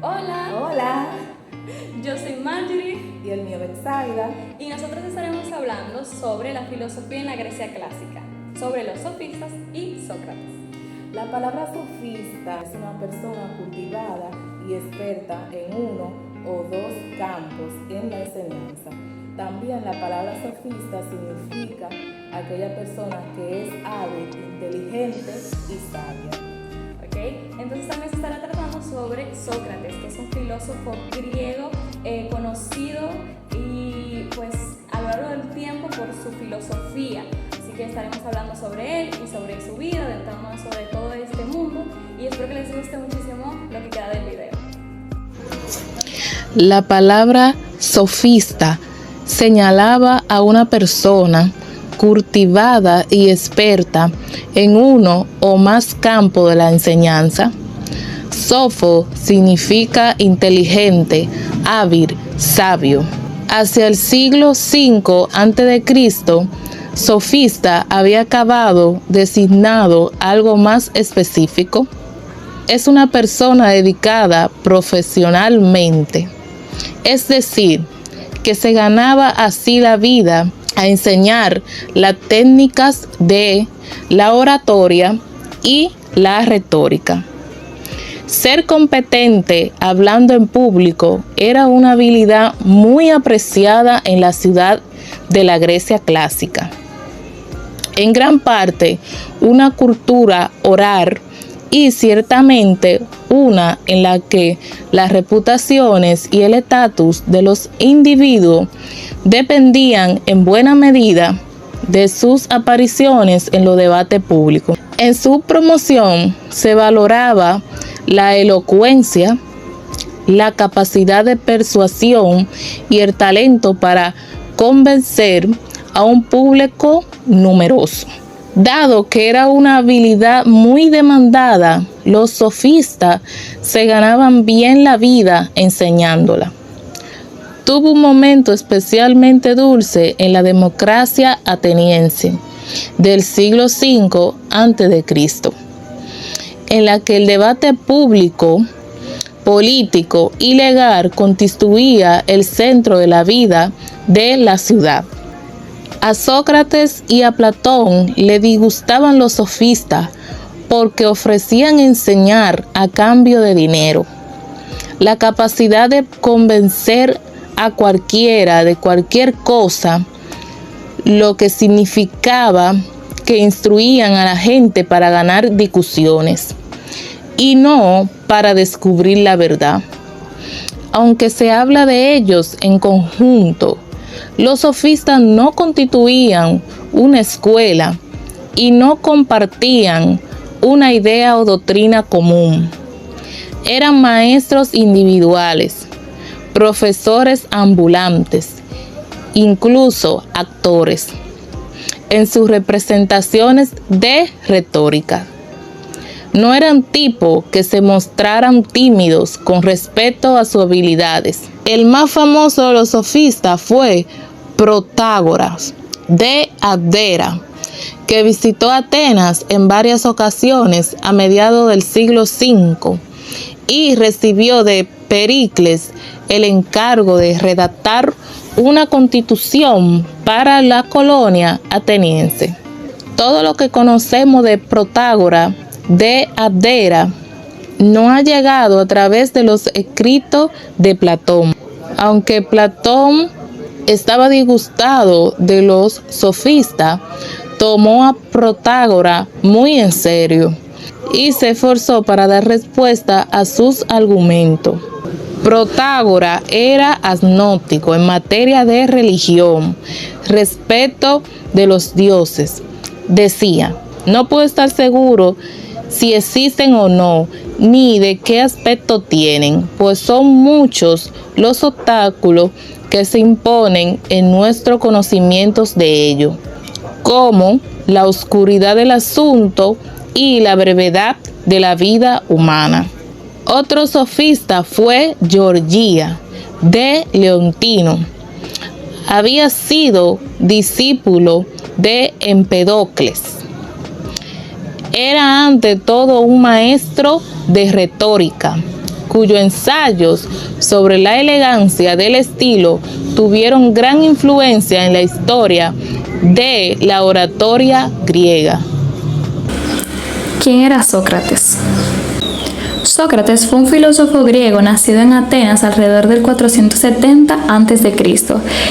Hola, Hola, yo soy Marjorie y el mío Betsaida. y nosotros estaremos hablando sobre la filosofía en la Grecia clásica, sobre los sofistas y Sócrates. La palabra sofista es una persona cultivada y experta en uno o dos campos en la enseñanza. También la palabra sofista significa aquella persona que es hábil, inteligente y sabia. ¿Ok? Entonces también se estará tratando sobre Sócrates, que es un filósofo griego conocido y pues a lo largo del tiempo por su filosofía. Así que estaremos hablando sobre él y sobre su vida, adentrándonos sobre todo este mundo y espero que les guste muchísimo lo que queda del video. La palabra sofista señalaba a una persona cultivada y experta en uno o más campos de la enseñanza. Sofo significa inteligente, hábil, sabio. Hacia el siglo V a.C., sofista había acabado designado algo más específico. Es una persona dedicada profesionalmente, es decir, que se ganaba así la vida a enseñar las técnicas de la oratoria y la retórica. Ser competente hablando en público era una habilidad muy apreciada en la ciudad de la Grecia clásica. En gran parte, una cultura oral y ciertamente una en la que las reputaciones y el estatus de los individuos dependían en buena medida de sus apariciones en los debates públicos. En su promoción se valoraba la elocuencia, la capacidad de persuasión y el talento para convencer a un público numeroso. Dado que era una habilidad muy demandada, los sofistas se ganaban bien la vida enseñándola. Tuvo un momento especialmente dulce en la democracia ateniense del siglo V a.C., en la que el debate público, político y legal constituía el centro de la vida de la ciudad. A Sócrates y a Platón le disgustaban los sofistas porque ofrecían enseñar a cambio de dinero. La capacidad de convencer a cualquiera de cualquier cosa, lo que significaba que instruían a la gente para ganar discusiones y no para descubrir la verdad. Aunque se habla de ellos en conjunto, los sofistas no constituían una escuela y no compartían una idea o doctrina común. Eran maestros individuales, profesores ambulantes, incluso actores, en sus representaciones de retórica. No eran tipos que se mostraran tímidos con respecto a sus habilidades. El más famoso de los sofistas fue Protágoras de Abdera, que visitó Atenas en varias ocasiones a mediados del siglo V y recibió de Pericles el encargo de redactar una constitución para la colonia ateniense. Todo lo que conocemos de Protágoras de Abdera no ha llegado a través de los escritos de Platón, aunque Platón estaba disgustado de los sofistas, tomó a Protágoras muy en serio y se esforzó para dar respuesta a sus argumentos. Protágoras era agnóstico en materia de religión, respecto de los dioses. Decía: no puedo estar seguro si existen o no, ni de qué aspecto tienen, pues son muchos los obstáculos que se imponen en nuestros conocimientos de ello, como la oscuridad del asunto y la brevedad de la vida humana. Otro sofista fue Gorgia de Leontino. Había sido discípulo de Empedocles. Era ante todo un maestro de retórica cuyos ensayos sobre la elegancia del estilo tuvieron gran influencia en la historia de la oratoria griega. ¿Quién era Sócrates? Sócrates fue un filósofo griego nacido en Atenas alrededor del 470 a.C.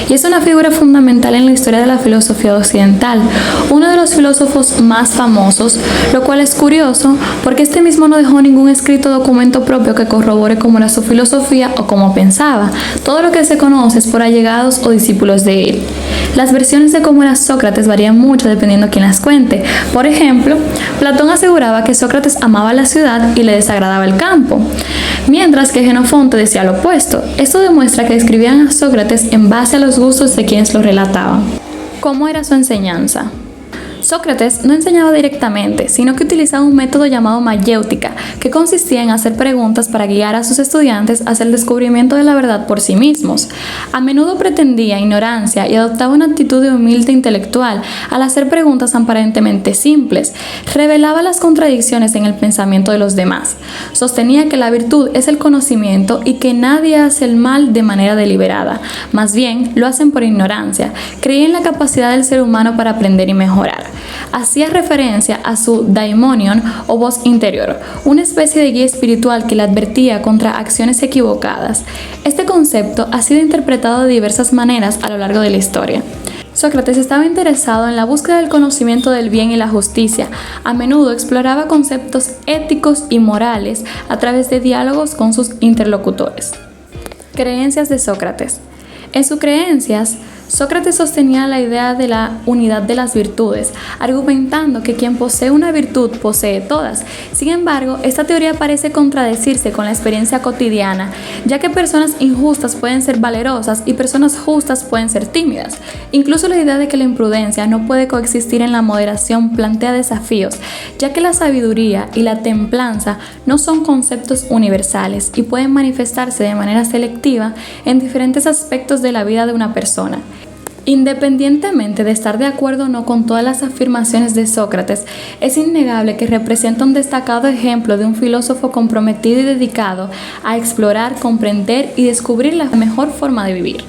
y es una figura fundamental en la historia de la filosofía occidental, uno de los filósofos más famosos, lo cual es curioso porque este mismo no dejó ningún escrito o documento propio que corrobore cómo era su filosofía o cómo pensaba. Todo lo que se conoce es por allegados o discípulos de él. Las versiones de cómo era Sócrates varían mucho dependiendo de quién las cuente. Por ejemplo, Platón aseguraba que Sócrates amaba la ciudad y le desagradaba el campo, mientras que Jenofonte decía lo opuesto. Esto demuestra que describían a Sócrates en base a los gustos de quienes lo relataban. ¿Cómo era su enseñanza? Sócrates no enseñaba directamente, sino que utilizaba un método llamado mayéutica, que consistía en hacer preguntas para guiar a sus estudiantes hacia el descubrimiento de la verdad por sí mismos. A menudo pretendía ignorancia y adoptaba una actitud de humilde intelectual al hacer preguntas aparentemente simples. Revelaba las contradicciones en el pensamiento de los demás. Sostenía que la virtud es el conocimiento y que nadie hace el mal de manera deliberada. Más bien, lo hacen por ignorancia. Creía en la capacidad del ser humano para aprender y mejorar. Hacía referencia a su daimonion o voz interior, una especie de guía espiritual que le advertía contra acciones equivocadas. Este concepto ha sido interpretado de diversas maneras a lo largo de la historia. Sócrates estaba interesado en la búsqueda del conocimiento del bien y la justicia. A menudo exploraba conceptos éticos y morales a través de diálogos con sus interlocutores. Creencias de Sócrates. En sus creencias, Sócrates sostenía la idea de la unidad de las virtudes, argumentando que quien posee una virtud posee todas. Sin embargo, esta teoría parece contradecirse con la experiencia cotidiana, ya que personas injustas pueden ser valerosas y personas justas pueden ser tímidas. Incluso la idea de que la imprudencia no puede coexistir en la moderación plantea desafíos, ya que la sabiduría y la templanza no son conceptos universales y pueden manifestarse de manera selectiva en diferentes aspectos de la vida de una persona. Independientemente de estar de acuerdo o no con todas las afirmaciones de Sócrates, es innegable que representa un destacado ejemplo de un filósofo comprometido y dedicado a explorar, comprender y descubrir la mejor forma de vivir.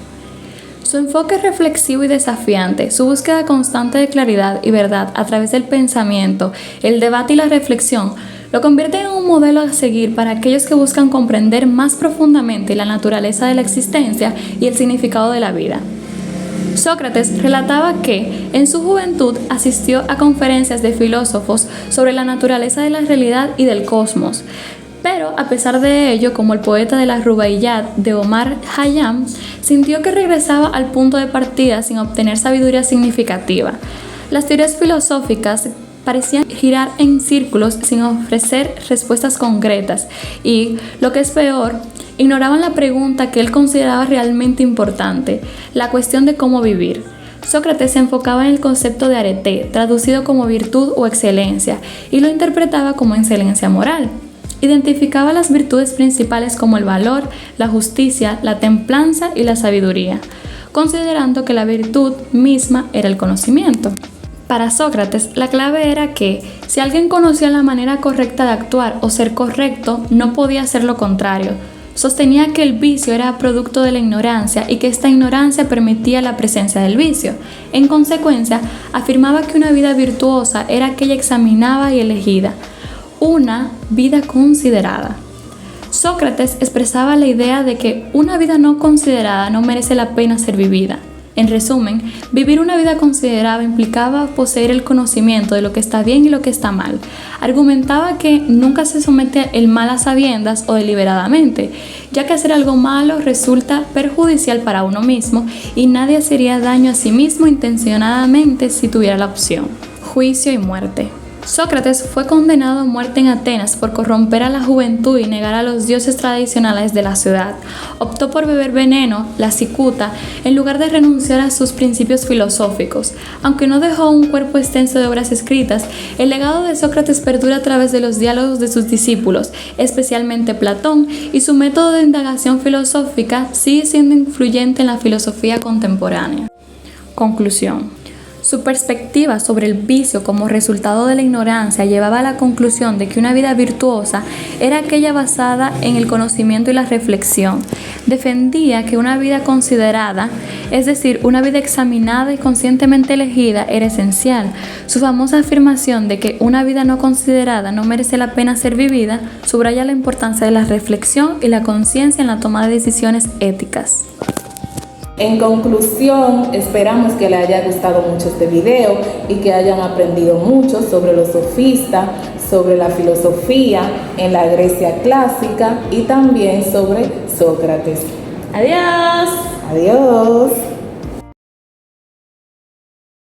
Su enfoque reflexivo y desafiante, su búsqueda constante de claridad y verdad a través del pensamiento, el debate y la reflexión, lo convierte en un modelo a seguir para aquellos que buscan comprender más profundamente la naturaleza de la existencia y el significado de la vida. Sócrates relataba que, en su juventud, asistió a conferencias de filósofos sobre la naturaleza de la realidad y del cosmos. Pero, a pesar de ello, como el poeta de la Rubaiyat de Omar Khayyam, sintió que regresaba al punto de partida sin obtener sabiduría significativa. Las teorías filosóficas parecían girar en círculos sin ofrecer respuestas concretas y, lo que es peor, ignoraban la pregunta que él consideraba realmente importante, la cuestión de cómo vivir. Sócrates se enfocaba en el concepto de arete, traducido como virtud o excelencia, y lo interpretaba como excelencia moral. Identificaba las virtudes principales como el valor, la justicia, la templanza y la sabiduría, considerando que la virtud misma era el conocimiento. Para Sócrates, la clave era que, si alguien conocía la manera correcta de actuar o ser correcto, no podía hacer lo contrario. Sostenía que el vicio era producto de la ignorancia y que esta ignorancia permitía la presencia del vicio. En consecuencia, afirmaba que una vida virtuosa era aquella examinada y elegida, una vida considerada. Sócrates expresaba la idea de que una vida no considerada no merece la pena ser vivida. En resumen, vivir una vida considerada implicaba poseer el conocimiento de lo que está bien y lo que está mal. Argumentaba que nunca se somete el mal a sabiendas o deliberadamente, ya que hacer algo malo resulta perjudicial para uno mismo y nadie hacería daño a sí mismo intencionadamente si tuviera la opción. Juicio y muerte. Sócrates fue condenado a muerte en Atenas por corromper a la juventud y negar a los dioses tradicionales de la ciudad. Optó por beber veneno, la cicuta, en lugar de renunciar a sus principios filosóficos. Aunque no dejó un cuerpo extenso de obras escritas, el legado de Sócrates perdura a través de los diálogos de sus discípulos, especialmente Platón, y su método de indagación filosófica sigue siendo influyente en la filosofía contemporánea. Conclusión. Su perspectiva sobre el vicio como resultado de la ignorancia llevaba a la conclusión de que una vida virtuosa era aquella basada en el conocimiento y la reflexión. Defendía que una vida considerada, es decir, una vida examinada y conscientemente elegida, era esencial. Su famosa afirmación de que una vida no considerada no merece la pena ser vivida subraya la importancia de la reflexión y la conciencia en la toma de decisiones éticas. En conclusión, esperamos que les haya gustado mucho este video y que hayan aprendido mucho sobre los sofistas, sobre la filosofía en la Grecia clásica y también sobre Sócrates. ¡Adiós! Adiós.